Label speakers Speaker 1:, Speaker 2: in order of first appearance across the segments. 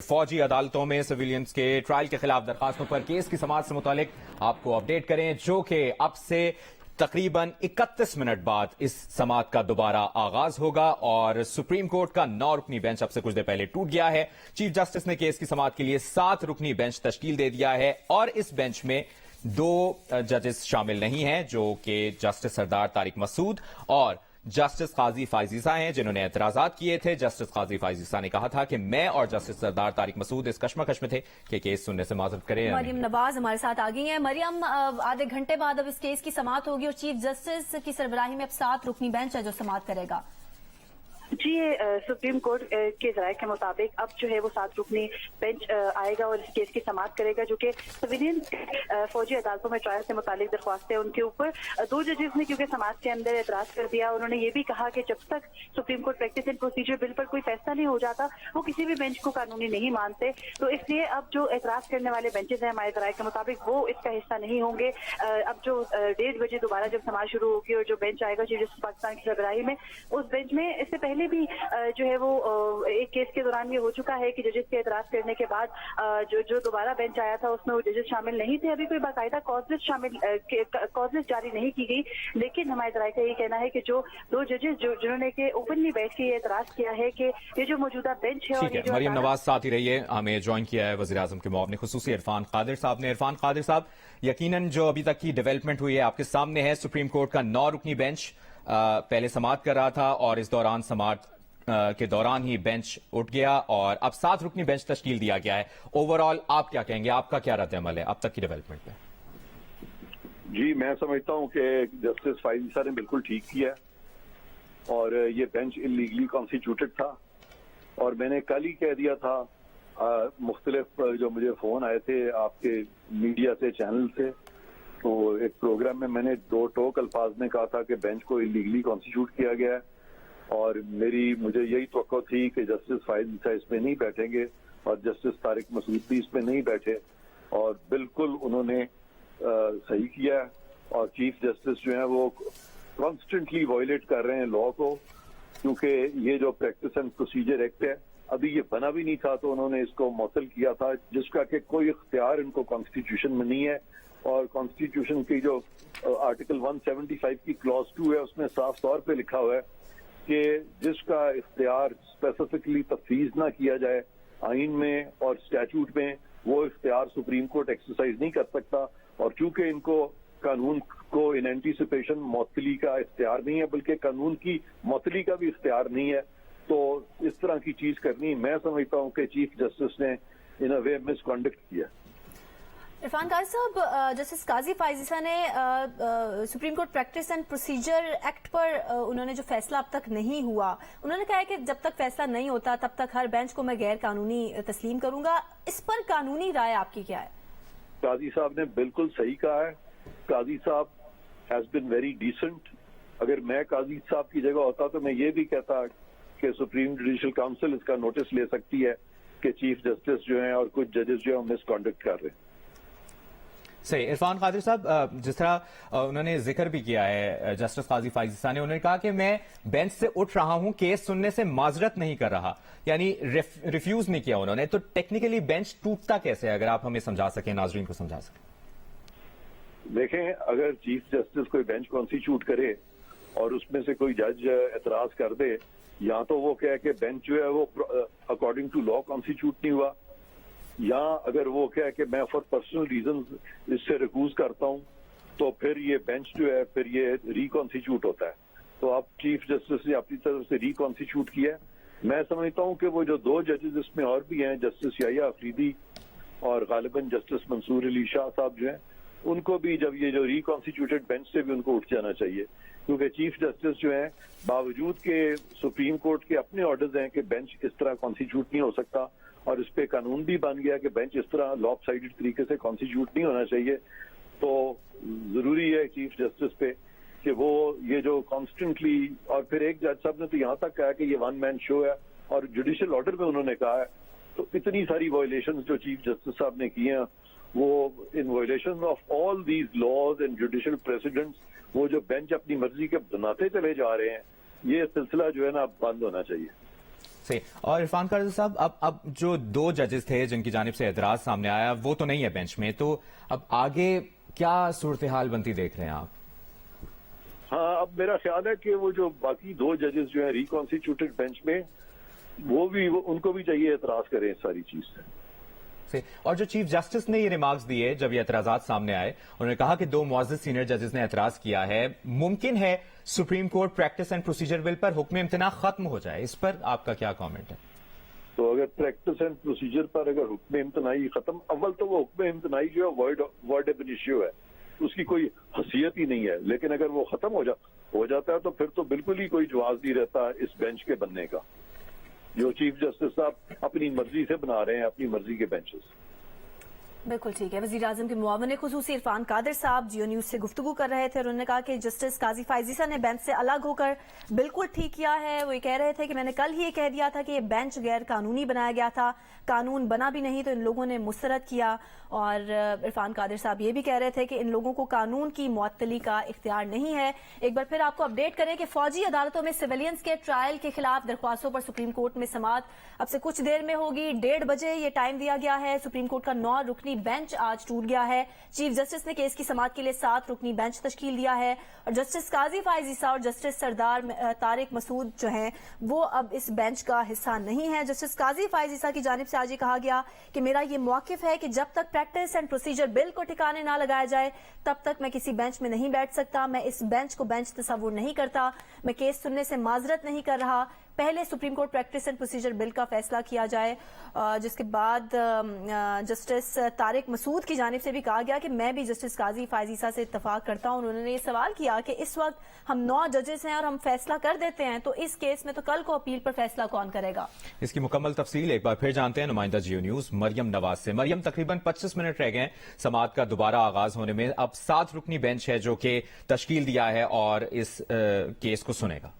Speaker 1: فوجی عدالتوں میں سویلینز کے ٹرائل کے خلاف درخواستوں پر کیس کی سماعت سے متعلق آپ کو اپڈیٹ کریں، جو کہ اب سے تقریباً 31 منٹ بعد اس سماعت کا دوبارہ آغاز ہوگا اور سپریم کورٹ کا 9 رکنی بینچ اب سے کچھ دیر پہلے ٹوٹ گیا ہے۔ چیف جسٹس نے کیس کی سماعت کے لیے 7 رکنی بینچ تشکیل دے دیا ہے اور اس بینچ میں 2 ججز شامل نہیں ہیں، جو کہ جسٹس سردار طارق مسعود اور جسٹس قاضی فائز ہیں، جنہوں نے اعتراضات کیے تھے۔ جسٹس قاضی فائز نے کہا تھا کہ میں اور جسٹس سردار طارق مسعود اس کشمکش میں تھے کہ کیس سننے سے معذرت کریں۔
Speaker 2: مریم نواز ہمارے ساتھ آ گئی ہیں۔ مریم، آدھے گھنٹے بعد اب اس کیس کی سماعت ہوگی اور چیف جسٹس کی سربراہی میں اب 7 رکنی بینچ ہے جو سماعت کرے گا۔
Speaker 3: جی، سپریم کورٹ کے ذرائع کے مطابق اب جو ہے وہ 7 رکنی بینچ آئے گا اور اس کیس کی سماعت کرے گا، جو کہ سویلینز فوجی عدالتوں میں ٹرائل سے متعلق درخواستیں ان کے اوپر 2 ججز نے کیونکہ سماعت کے اندر اعتراض کر دیا۔ انہوں نے یہ بھی کہا کہ جب تک supreme court practice and procedure bill پر کوئی فیصلہ نہیں ہو جاتا وہ کسی بھی بینچ کو قانونی نہیں مانتے، تو اس لیے اب جو اعتراض کرنے والے بینچز ہیں ہمارے ذرائع کے مطابق وہ اس کا حصہ نہیں ہوں گے۔ اب جو 1:30 بجے دوبارہ جب سماعت شروع ہوگی اور جو بینچ آئے گا چیف جسٹس پاکستان کی سربراہی میں، اس بینچ میں اس سے پہلے بھی جو ہے وہ ایک کیس کے دوران یہ ہو چکا ہے کہ ججز کے اعتراض کرنے کے بعد جو دوبارہ بینچ آیا تھا اس میں وہ ججز شامل نہیں تھے۔ ابھی کوئی باقاعدہ کازلسٹ جاری نہیں کی گئی، لیکن ہمارے ذرائع کا یہ کہنا ہے کہ جو 2 ججز جنہوں نے کہ اوپنلی بیٹھ کے یہ اعتراض کیا ہے کہ یہ جو موجودہ بینچ ہے اور یہ جو
Speaker 1: مریم نواز ساتھ ہی رہیے، ہمیں جوائن کیا ہے وزیر اعظم کے معاون خصوصی عرفان قادر صاحب نے۔ عرفان قادر صاحب، یقیناً جو ابھی تک کی ڈیولپمنٹ ہوئی ہے آپ کے سامنے ہے، سپریم کورٹ کا 9 رکنی بینچ پہلے سماعت کر رہا تھا اور اس دوران سماعت کے دوران ہی بینچ اٹھ گیا اور اب 7 رکنی بینچ تشکیل دیا گیا ہے۔ اوور آل آپ کیا کہیں گے، آپ کا کیا رد عمل ہے اب تک کی ڈیولپمنٹ پہ؟
Speaker 4: جی، میں سمجھتا ہوں کہ جسٹس فائز نے بالکل ٹھیک کیا اور یہ بینچ انلیگلی کانسٹیٹیوٹڈ تھا، اور میں نے کل ہی کہہ دیا تھا مختلف جو مجھے فون آئے تھے آپ کے میڈیا سے، چینل سے، تو ایک پروگرام میں نے 2 ٹوک الفاظ میں کہا تھا کہ بینچ کو انلیگلی کانسٹیٹیوٹ کیا گیا ہے، اور مجھے یہی توقع تھی کہ جسٹس فائز اس میں نہیں بیٹھیں گے اور جسٹس طارق مسعود بھی اس میں نہیں بیٹھے، اور بالکل انہوں نے صحیح کیا، اور چیف جسٹس جو ہیں وہ کانسٹنٹلی وائلیٹ کر رہے ہیں لا کو، کیونکہ یہ جو پریکٹس اینڈ پروسیجر ایکٹ ہے ابھی یہ بنا بھی نہیں تھا تو انہوں نے اس کو معطل کیا تھا، جس کا کہ کوئی اختیار ان کو کانسٹیٹیوشن میں نہیں ہے، اور کانسٹیٹیوشن کی جو آرٹیکل 175 کی کلاس 2 ہے اس میں صاف طور پہ لکھا ہوا ہے کہ جس کا اختیار اسپیسیفکلی تفویض نہ کیا جائے آئین میں اور اسٹیچوٹ میں، وہ اختیار سپریم کورٹ ایکسرسائز نہیں کر سکتا، اور چونکہ ان کو قانون کو ان اینٹیسپیشن معطلی کا اختیار نہیں ہے بلکہ قانون کی معطلی کا بھی اختیار نہیں ہے، تو اس طرح کی چیز کرنی میں سمجھتا ہوں کہ چیف جسٹس نے ان اے وے مس کنڈکٹ کیا۔
Speaker 2: عرفان قادر صاحب، جسٹس قاضی فائزہ نے supreme court practice and procedure act پر انہوں نے جو فیصلہ اب تک نہیں ہوا، انہوں نے کہا ہے کہ جب تک فیصلہ نہیں ہوتا تب تک ہر بینچ کو میں غیر قانونی تسلیم کروں گا۔ اس پر قانونی رائے آپ کی کیا ہے؟
Speaker 4: قاضی صاحب نے بالکل صحیح کہا ہے۔ قاضی صاحب ہیز بین ویری ڈیسنٹ۔ اگر میں قاضی صاحب کی جگہ ہوتا تو میں یہ بھی کہتا کہ سپریم جوڈیشل کاؤنسل اس کا نوٹس لے سکتی ہے کہ چیف جسٹس جو ہیں اور کچھ ججز جو ہیں مس کنڈکٹ کر رہے ہیں۔
Speaker 1: صحیح۔ عرفان قادر صاحب، جس طرح انہوں نے ذکر بھی کیا ہے جسٹس قاضی فائز نے، انہوں نے کہا کہ میں بینچ سے اٹھ رہا ہوں، کیس سننے سے معذرت نہیں کر رہا، یعنی ریفیوز نہیں کیا انہوں نے، تو ٹیکنیکلی بینچ ٹوٹتا کیسے ہے؟ اگر آپ ہمیں سمجھا سکیں، ناظرین کو سمجھا سکیں۔
Speaker 4: دیکھیں، اگر چیف جسٹس کوئی بینچ کانسٹیٹیوٹ کرے اور اس میں سے کوئی جج اعتراض کر دے، یا تو وہ کہے کہ بینچ جو ہے وہ اکارڈنگ ٹو لا کانسٹیٹیوٹ نہیں ہوا، یا اگر وہ کہے کہ میں فار پرسنل ریزنز اس سے ریکوز کرتا ہوں، تو پھر یہ بینچ جو ہے پھر یہ ریکانسٹیٹیوٹ ہوتا ہے۔ تو اب چیف جسٹس نے اپنی طرف سے ریکانسٹیٹیوٹ کیا ہے۔ میں سمجھتا ہوں کہ وہ جو 2 ججز اس میں اور بھی ہیں، جسٹس یحییٰ افریدی اور غالباً جسٹس منصور علی شاہ صاحب جو ہیں، ان کو بھی جب یہ جو ریکانسٹیٹیوٹڈ بینچ سے بھی ان کو اٹھ جانا چاہیے، کیونکہ چیف جسٹس جو ہیں باوجود کہ سپریم کورٹ کے اپنے آرڈرز ہیں کہ بینچ اس طرح کانسٹیٹیوٹ نہیں ہو سکتا، اور اس پہ قانون بھی بن گیا کہ بینچ اس طرح لاپ سائڈڈ طریقے سے کانسٹیٹیوٹ نہیں ہونا چاہیے، تو ضروری ہے چیف جسٹس پہ کہ وہ یہ جو کانسٹنٹلی، اور پھر ایک جج صاحب نے تو یہاں تک کہا کہ یہ 1 مین شو ہے، اور جوڈیشل آرڈر میں انہوں نے کہا ہے، تو اتنی ساری وائلیشنز جو چیف جسٹس صاحب نے کی ہیں، وہ ان violation of all these laws and judicial precedents, وہ جو بینچ اپنی مرضی کے بناتے چلے جا رہے ہیں، یہ سلسلہ جو ہے نا اب بند ہونا چاہیے۔
Speaker 1: صحیح. اور عرفان قاضی صاحب اب جو 2 ججز تھے جن کی جانب سے اعتراض سامنے آیا وہ تو نہیں ہے بینچ میں, تو اب آگے کیا صورتحال بنتی دیکھ رہے ہیں آپ؟
Speaker 4: ہاں, اب میرا خیال ہے کہ وہ جو باقی 2 ججز جو ہیں ریکانسٹیٹیوٹڈ بینچ میں, ان کو بھی چاہیے اعتراض کریں اس ساری چیز سے.
Speaker 1: اور جو چیف جسٹس نے یہ ریمارکس دیے جب یہ اعتراضات سامنے آئے, انہوں نے کہا کہ 2 معزز سینئر ججز نے اعتراض کیا ہے, ممکن ہے supreme court practice and procedure bill پر حکم امتناع ختم ہو جائے. اس پر آپ کا کیا کامنٹ ہے؟
Speaker 4: تو اگر پریکٹس اینڈ پروسیجر پر اگر حکم امتناعی ختم, اول تو وہ حکم امتناعی جو ہے ورڈ اب انیشیو ہے, اس کی کوئی حیثیت ہی نہیں ہے, لیکن اگر وہ ختم ہو جاتا ہے تو پھر تو بالکل ہی کوئی جواز نہیں رہتا اس بینچ کے بننے کا, جو چیف جسٹس صاحب اپنی مرضی سے بنا رہے ہیں, اپنی مرضی کے بینچز.
Speaker 2: بالکل ٹھیک ہے. وزیر اعظم کے معاون خصوصی عرفان قادر صاحب جیو نیوز سے گفتگو کر رہے تھے, اور انہوں نے کہا کہ جسٹس قاضی فائزیسا نے بینچ سے الگ ہو کر بالکل ٹھیک کیا ہے. وہ یہ کہہ رہے تھے کہ میں نے کل ہی یہ کہہ دیا تھا کہ یہ بینچ غیر قانونی بنایا گیا تھا, قانون بنا بھی نہیں تو ان لوگوں نے مسترد کیا. اور عرفان قادر صاحب یہ بھی کہہ رہے تھے کہ ان لوگوں کو قانون کی معطلی کا اختیار نہیں ہے. ایک بار پھر آپ کو اپڈیٹ کریں کہ فوجی عدالتوں میں سویلینز کے ٹرائل کے خلاف درخواستوں پر سپریم کورٹ میں سماعت اب سے کچھ دیر میں ہوگی. 1:30 بجے یہ ٹائم دیا گیا ہے. سپریم کورٹ کا 9 رکنی بینچ آج ٹوٹ گیا ہے. چیف جسٹس نے کیس کی سماعت کے لیے 7 رکنی بینچ تشکیل دیا ہے, اور جسٹس قاضی فائزیسا اور جسٹس سردار طارق مسعود جو ہیں وہ اب اس بینچ کا حصہ نہیں ہے. جسٹس قاضی فائزیسا کی جانب سے آج یہ کہا گیا کہ میرا یہ موقف ہے کہ جب تک پریکٹس اینڈ پروسیجر بل کو ٹھکانے نہ لگایا جائے تب تک میں کسی بینچ میں نہیں بیٹھ سکتا. میں اس بینچ کو بینچ تصور نہیں کرتا. میں کیس سننے سے معذرت نہیں کر رہا. پہلے supreme court practice and procedure bill کا فیصلہ کیا جائے, جس کے بعد جسٹس طارق مسعود کی جانب سے بھی کہا گیا کہ میں بھی جسٹس قاضی فائزیسا سے اتفاق کرتا ہوں. انہوں نے یہ سوال کیا کہ اس وقت ہم 9 ججز ہیں اور ہم فیصلہ کر دیتے ہیں, تو اس کیس میں تو کل کو اپیل پر فیصلہ کون کرے گا؟
Speaker 1: اس کی مکمل تفصیل ایک بار پھر جانتے ہیں نمائندہ جیو نیوز مریم نواز سے. مریم, تقریباً 25 منٹ رہ گئے سماعت کا دوبارہ آغاز ہونے میں, اب 7 رکنی بینچ ہے جو کہ تشکیل دیا ہے اور اس کیس کو سنے گا.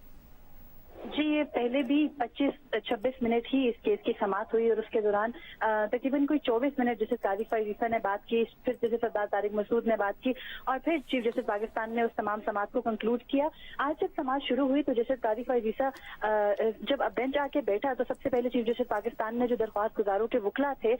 Speaker 3: جی, یہ پہلے بھی 25-26 منٹ ہی اس کیس کی سماعت ہوئی, اور اس کے دوران تقریباً کوئی 24 منٹ جسٹس قاضی فائزیسا نے بات کی, پھر جسٹس سردار طارق مسعود نے بات کی, اور پھر چیف جسٹس پاکستان نے اس تمام سماعت کو کنکلوڈ کیا. آج جب سماعت شروع ہوئی تو جسٹس قاضی فائزیسا جب بینچ آ کے بیٹھا تو سب سے پہلے چیف جسٹس پاکستان نے جو درخواست گزاروں کے وکلا تھے,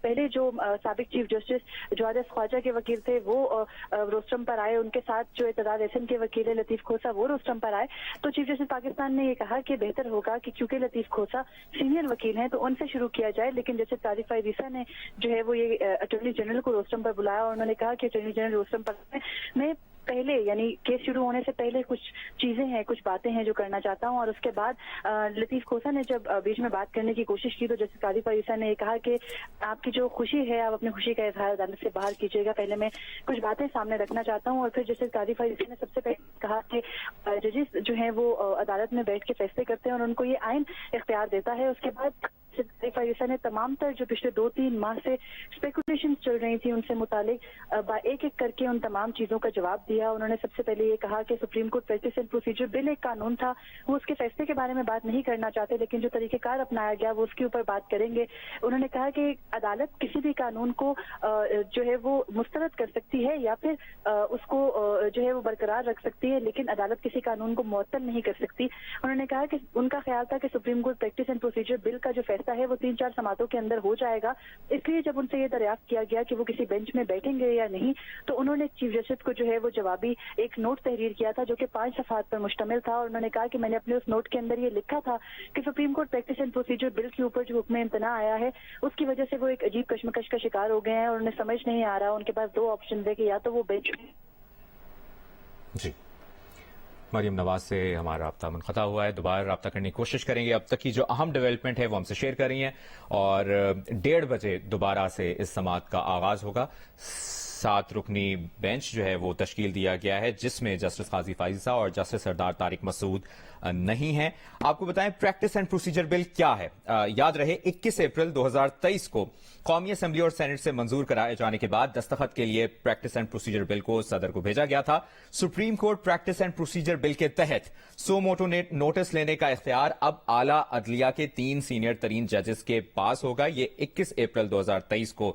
Speaker 3: پہلے جو سابق چیف جسٹس جواز خواجہ کے وکیل تھے وہ روسٹرم پر آئے, ان کے ساتھ جو اعتزاز احسن کے وکیل لطیف کھوسا وہ روسٹرم پر آئے. تو چیف جسٹس پاکستان نے یہ کہا کہ بہتر ہوگا کہ کیونکہ لطیف کھوسا سینئر وکیل ہیں تو ان سے شروع کیا جائے, لیکن جیسے قاضی فائزیسا نے جو ہے وہ یہ اٹارنی جنرل کو روسٹرم پر بلایا, اور انہوں نے کہا کہ اٹارنی جنرل روسٹرم پر میں پہلے یعنی کیس شروع ہونے سے پہلے کچھ چیزیں ہیں, کچھ باتیں ہیں جو کرنا چاہتا ہوں. اور اس کے بعد لطیف کھوسا نے جب بیچ میں بات کرنے کی کوشش کی تو جسٹس قاضی فائزیسا نے یہ کہا کہ آپ کی جو خوشی ہے آپ اپنی خوشی کا اظہار عدالت سے باہر کیجیے گا, پہلے میں کچھ باتیں سامنے رکھنا چاہتا ہوں. اور پھر جسٹس قاضی فائزیسا نے سب سے پہلے کہا کہ ججز جو ہیں وہ عدالت میں بیٹھ کے فیصلے کرتے ہیں اور ان کو یہ آئین اختیار دیتا ہے. اس کے بعد فائزیسا نے تمام تر جو پچھلے 2-3 ماہ سے اسپیکولیشن چل رہی تھی ان سے متعلق ایک ایک کر کے ان تمام چیزوں کا جواب دیا. انہوں نے سب سے پہلے یہ کہا کہ supreme court practice and procedure bill ایک قانون تھا, وہ اس کے فیصلے کے بارے میں بات نہیں کرنا چاہتے, لیکن جو طریقہ کار اپنایا گیا وہ اس کے اوپر بات کریں گے. انہوں نے کہا کہ عدالت کسی بھی قانون کو جو ہے وہ مسترد کر سکتی ہے یا پھر اس کو جو ہے وہ برقرار رکھ سکتی ہے, لیکن عدالت کسی قانون کو معطل نہیں کر سکتی. انہوں نے کہا کہ ان کا خیال تھا کہ supreme court practice and procedure bill کا جو فیصلہ ہے وہ 3-4 سماعتوں کے اندر ہو جائے گا, اس لیے جب ان سے یہ دریافت کیا گیا کہ وہ کسی بینچ میں بیٹھیں گے یا نہیں تو انہوں نے چیف جسٹس کو جو ہے وہ جوابی ایک نوٹ تحریر کیا تھا جو کہ 5 صفحات پر مشتمل تھا, اور انہوں نے کہا کہ میں نے اپنے اس نوٹ کے اندر یہ لکھا تھا کہ supreme court practice and procedure bill کے اوپر جو حکم امتناع آیا ہے اس کی وجہ سے وہ ایک عجیب کشمکش کا شکار ہو گئے ہیں, اور انہیں سمجھ نہیں آ رہا, ان کے پاس 2 آپشن ہے کہ یا تو وہ بینچ.
Speaker 1: جی, مریم نواز سے ہمارا رابطہ منقطع ہوا ہے, دوبارہ رابطہ کرنے کی کوشش کریں گے. اب تک کی جو اہم ڈیولپمنٹ ہے وہ ہم سے شیئر کر رہی ہیں, اور 1:30 بجے دوبارہ سے اس سماعت کا آغاز ہوگا. 7 رکنی بینچ جو ہے وہ تشکیل دیا گیا ہے جس میں جسٹس قاضی فائزیسا اور جسٹس سردار طارق مسعود نہیں ہیں. آپ کو بتائیں پریکٹس اینڈ پروسیجر بل کیا ہے. یاد رہے 21 اپریل 2023 کو قومی اسمبلی اور سینٹ سے منظور کرائے جانے کے بعد دستخط کے لیے پریکٹس اینڈ پروسیجر بل کو صدر کو بھیجا گیا تھا. Supreme court practice and procedure bill کے تحت سو موٹو نوٹس لینے کا اختیار اب اعلیٰ عدلیہ کے 3 سینئر ترین ججز کے پاس ہوگا. یہ 21 اپریل 2023 کو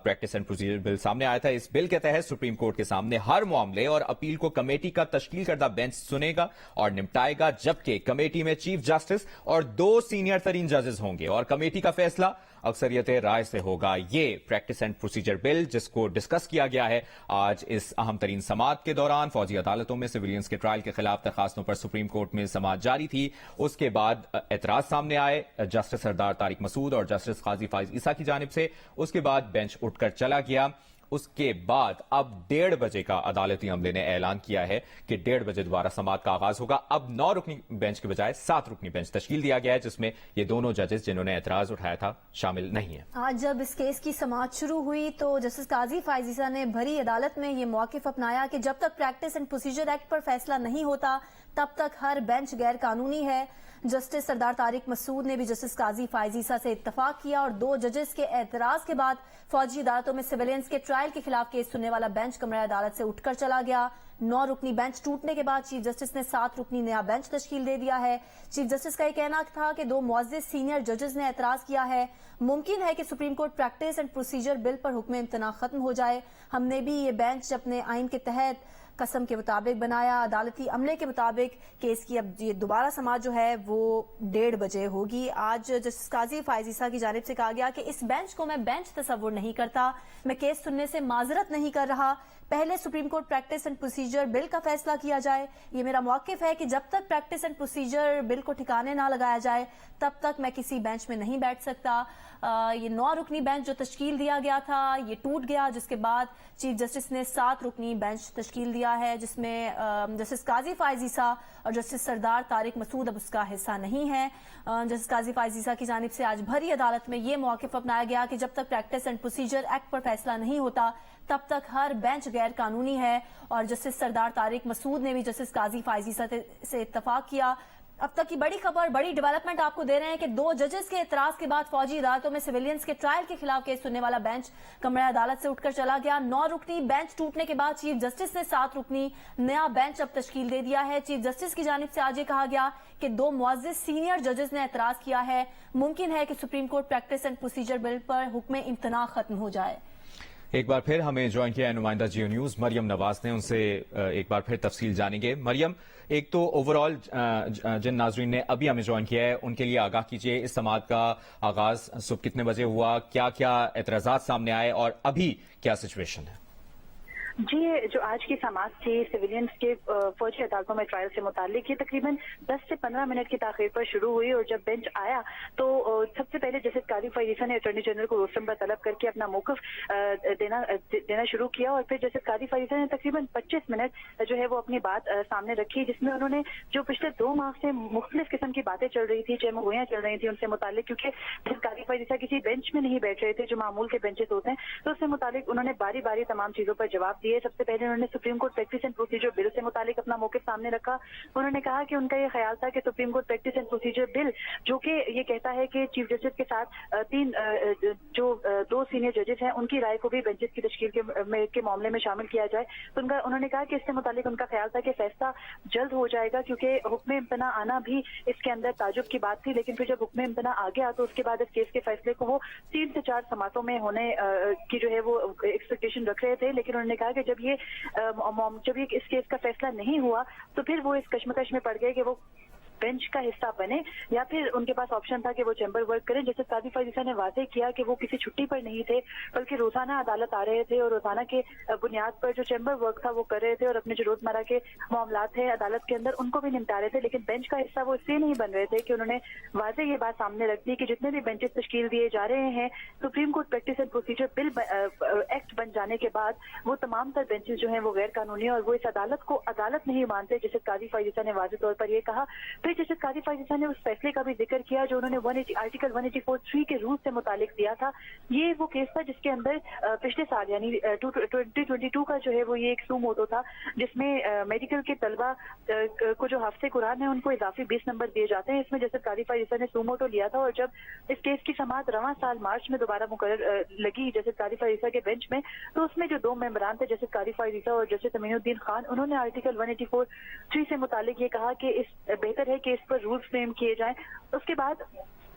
Speaker 1: پریکٹس اینڈ پروسیجر بل سامنے آیا تھا. اس بل کے تحت سپریم کورٹ کے سامنے ہر معاملے اور اپیل کو کمیٹی کا تشکیل کردہ بینچ سنے گا اور نمٹائے گا، جبکہ کمیٹی میں چیف جسٹس اور 2 سینئر ترین ججز ہوں گے اور کمیٹی کا فیصلہ اکثریت رائے سے ہوگا۔ یہ پریکٹس اینڈ پروسیجر بل جس کو ڈسکس کیا گیا ہے آج اس اہم ترین سماعت کے دوران، فوجی عدالتوں میں سویلینز کے ٹرائل کے خلاف درخواستوں پر سپریم کورٹ میں سماعت جاری تھی، اس کے بعد اعتراض سامنے آئے جسٹس سردار طارق مسعود اور جسٹس قاضی فائز عیسیٰ کی جانب سے، اس کے بعد بینچ اٹھ کر چلا گیا۔ اس کے بعد اب 1:30 بجے کا عدالتی عملے نے اعلان کیا ہے کہ 1:30 بجے دوبارہ سماعت کا آغاز ہوگا۔ اب 9 رکنی بینچ کے بجائے 7 رکنی بینچ تشکیل دیا گیا ہے، جس میں یہ دونوں ججز جنہوں نے اعتراض اٹھایا تھا شامل نہیں ہیں۔
Speaker 2: آج جب اس کیس کی سماعت شروع ہوئی تو جسٹس قاضی فائز عیسیٰ نے بھری عدالت میں یہ موقف اپنایا کہ جب تک پریکٹس اینڈ پروسیجر ایکٹ پر فیصلہ نہیں ہوتا تب تک ہر بینچ غیر قانونی ہے۔ جسٹس سردار طارق مسعود نے بھی جسٹس قاضی فائز عیسیٰ سے اتفاق کیا اور 2 ججز کے اعتراض کے بعد فوجی عدالتوں میں سویلینز کے ٹرائل کے خلاف کیس سننے والا بینچ کمرہ عدالت سے اٹھ کر چلا گیا۔ 9 رکنی بینچ ٹوٹنے کے بعد چیف جسٹس نے 7 رکنی نیا بینچ تشکیل دے دیا ہے۔ چیف جسٹس کا یہ کہنا تھا کہ 2 معزز سینئر ججز نے اعتراض کیا ہے، ممکن ہے کہ supreme court practice and procedure bill پر حکم امتناع ختم ہو جائے۔ ہم نے بھی یہ بینچ اپنے آئین کے تحت قسم کے مطابق بنایا۔ عدالتی عملے کے مطابق کیس کی اب یہ دوبارہ سماعت جو ہے وہ 1:30 بجے ہوگی۔ آج جسٹس قاضی فائز عیسیٰ کی جانب سے کہا گیا کہ اس بینچ کو میں بینچ تصور نہیں کرتا، میں کیس سننے سے معذرت نہیں کر رہا، پہلے supreme court practice and procedure bill کا فیصلہ کیا جائے۔ یہ میرا موقف ہے کہ جب تک پریکٹس اینڈ پروسیجر بل کو ٹھکانے نہ لگایا جائے تب تک میں کسی بینچ میں نہیں بیٹھ سکتا۔ یہ 9 رکنی بینچ جو تشکیل دیا گیا تھا یہ ٹوٹ گیا، جس کے بعد چیف جسٹس نے 7 رکنی بینچ تشکیل دیا ہے، جس میں جسٹس قاضی فائز عیسیٰ اور جسٹس سردار طارق مسعود اب اس کا حصہ نہیں ہے۔ جسٹس قاضی فائز عیسیٰ کی جانب سے آج بھری عدالت میں یہ موقف اپنایا گیا کہ جب تک پریکٹس اینڈ پروسیجر ایکٹ پر فیصلہ نہیں ہوتا تب تک ہر بینچ غیر قانونی ہے، اور جسٹس سردار طارق مسعود نے بھی جسٹس قاضی فائز عیسیٰ سے اتفاق کیا۔ اب تک کی بڑی خبر، بڑی ڈیولپمنٹ آپ کو دے رہے ہیں کہ 2 ججز کے اعتراض کے بعد فوجی عدالتوں میں سویلینز کے ٹرائل کے خلاف کیس سننے والا بینچ کمرہ عدالت سے اٹھ کر چلا گیا۔ 9 رکنی بینچ ٹوٹنے کے بعد چیف جسٹس نے 7 رکنی نیا بینچ اب تشکیل دے دیا ہے۔ چیف جسٹس کی جانب سے آج یہ کہا گیا کہ 2 معزز سینئر ججز نے اعتراض کیا ہے، ممکن ہے کہ supreme court practice and procedure bill پر حکم امتناع ختم ہو جائے۔
Speaker 1: ایک بار پھر ہمیں جوائن کیا ہے نمائندہ جیو نیوز مریم نواز نے، ان سے ایک بار پھر تفصیل جانیں گے۔ مریم، ایک تو اوور آل جن ناظرین نے ابھی ہمیں جوائن کیا ہے ان کے لیے آگاہ کیجیے، اس سماعت کا آغاز صبح کتنے بجے ہوا، کیا کیا اعتراضات سامنے آئے اور ابھی کیا سچویشن ہے؟
Speaker 3: جی، جو آج کی سماعت تھی سویلینز کے فوجی عدالتوں میں ٹرائل سے متعلق، یہ تقریباً 10 سے 15 منٹ کی تاخیر پر شروع ہوئی، اور جب بینچ آیا تو سب سے پہلے جسٹس قاضی فائز عیسیٰ نے اٹارنی جنرل کو روسٹر پر طلب کر کے اپنا موقف دینا شروع کیا، اور پھر جسٹس قاضی فائز عیسیٰ نے تقریباً 25 منٹ جو ہے وہ اپنی بات سامنے رکھی، جس میں انہوں نے جو پچھلے 2 ماہ سے مختلف قسم کی باتیں چل رہی تھی، جمہوریاں چل رہی تھیں ان سے متعلق، کیونکہ جسٹس قاضی فائز عیسیٰ کسی بینچ میں نہیں بیٹھ رہے تھے جو معمول کے بینچز ہوتے ہیں، تو اس سے متعلق انہوں نے باری باری تمام چیزوں پر جواب دیے۔ سب سے پہلے انہوں نے supreme court practice and procedure bill سے متعلق اپنا موقف سامنے رکھا۔ انہوں نے کہا کہ ان کا یہ خیال تھا کہ supreme court practice and procedure bill جو کہ یہ کہتا ہے کہ چیف جسٹس کے ساتھ 2 سینئر ججز ہیں ان کی رائے کو بھی بینچز کی تشکیل کے معاملے میں شامل کیا جائے، تو انہوں نے کہا کہ اس سے متعلق ان کا خیال تھا کہ فیصلہ جلد ہو جائے گا، کیونکہ حکم امتناع آنا بھی اس کے اندر تعجب کی بات تھی، لیکن پھر جب حکم امتناع آ گیا تو اس کے بعد اس کیس کے فیصلے کو وہ 3 سے 4 سماعتوں میں ہونے کی جو ہے وہ ایکسپیکٹیشن رکھ رہے تھے، لیکن انہوں نے کہا کہ جب یہ اس کیس کا فیصلہ نہیں ہوا تو پھر وہ اس کشمکش میں پڑ گئے کہ وہ بینچ کا حصہ بنے یا پھر ان کے پاس آپشن تھا کہ وہ چیمبر ورک کریں۔ جیسے قاضی فائز عیسیٰ نے واضح کیا کہ وہ کسی چھٹی پر نہیں تھے، بلکہ روزانہ عدالت آ رہے تھے اور روزانہ کے بنیاد پر جو چیمبر ورک تھا وہ کر رہے تھے، اور اپنے جو روزمرہ کے معاملات ہیں عدالت کے اندر ان کو بھی نمٹا رہے تھے، لیکن بینچ کا حصہ وہ اس لیے نہیں بن رہے تھے کہ انہوں نے واضح یہ بات سامنے رکھ دی کہ جتنے بھی بینچز تشکیل دیے جا رہے ہیں supreme court practice and procedure bill act بن جانے کے بعد وہ تمام تر بینچز جو ہیں وہ غیر قانونی ہیں اور وہ اس عدالت کو عدالت نہیں مانتے، جیسے قاضی فائز عیسیٰ نے واضح طور پر یہ کہا۔ پھر جیسے قاضی فائز نے اس فیصلے کا بھی ذکر کیا جو انہوں نے آرٹیکل 184(3) کے رول سے متعلق دیا تھا۔ یہ وہ کیس تھا جس کے اندر پچھلے سال یعنی 2022 کا جو ہے وہ یہ ایک سو موٹو تھا، جس میں میڈیکل کے طلبہ کو جو حافظ قرآن ہے ان کو اضافی 20 نمبر دیے جاتے ہیں۔ اس میں جسٹس قاضی فائز عیسیٰ نے سو موٹو لیا تھا، اور جب اس کیس کی سماعت رواں سال مارچ میں دوبارہ مقرر لگی جسٹس قاضی فائز عیسیٰ کے بینچ میں، تو اس میں جو 2 ممبران تھے جسٹس قاضی فائز عیسیٰ اور جسٹس امین الدین خان، انہوں نے آرٹیکل 184(3) سے متعلق یہ کہا کہ بہتر ہے کہ اس پر رولز فریم کیے جائیں۔ اس کے بعد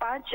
Speaker 3: 5